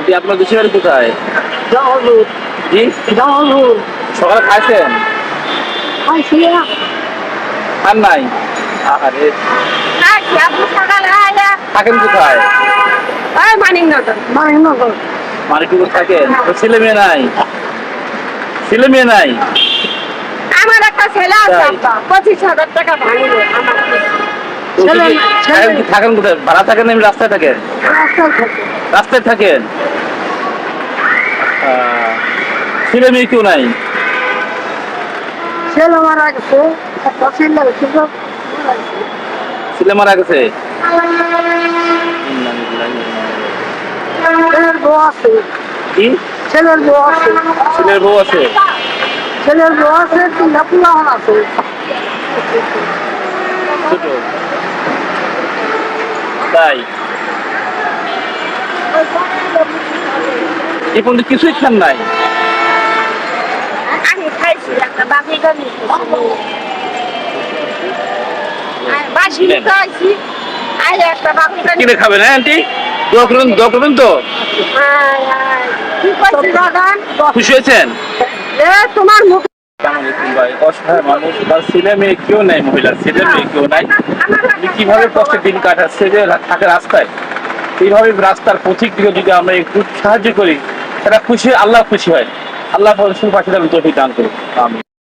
Aunty আপনার দেশের বাড়ি কোথায়? জামালপুর জি, জামালপুর সকালে খাইছেন? খাইছি আর নাই? আরে থাকেন কোথায়? মানিকনগর মানিকপুর থাকেন? তো ছেলে মেয়ে নাই? ছেলে মেয়ে নাই? আমার একটা ছেলে আছে তাই? আব্বা 25,000 টাকা ভাঙলো আমার তো ছেলে ওদিকে নাই, ছেলে থাকেন নাই। থাকেন কোথায়? ভাড়া থাকেন না এমনি রাস্তায় থাকেন? রাস্তায় থাকে রাস্তায় থাকেন? ছেলে মেয়ে কেউ নাই? ছেলে মারা গেছে একটা ছেলে ছিল ছেলে মারা গেছে? ছেলের বউ আছে কি? ছেলের বউ আছে ছেলের বউ আছে? ছেলের বউ আছে 3টা পোলাপান আছে ছোট? তাই? এই পর্যন্ত কিছুই খান নাই? আমি খাইছি একটা বাকি গাড়ি বাসি খাইছি আজ একটা বাকি গাড়ি কিনে খাবেন হ্যাঁ আন্টি? দোয়া করবেন তো? কি করছিস বাগান খুশি হয়েছেন? তোমার মুখ আসসালামু আলাইকুম ভাই। অসহায় মানুষ, তার ছেলে মেয়ে কেউ নাই, মহিলার ছেলে মেয়ে কেউ নাই। উনি কিভাবে কষ্টে দিন কাটাচ্ছে যে থাকে রাস্তায়, এইভাবে রাস্তার পথিক দিকে যদি আমরা একটু সাহায্য করি, সেটা খুশি, আল্লাহ খুশি হয়। আল্লাহ পাশে তৌফিক দান করুন। আমিন।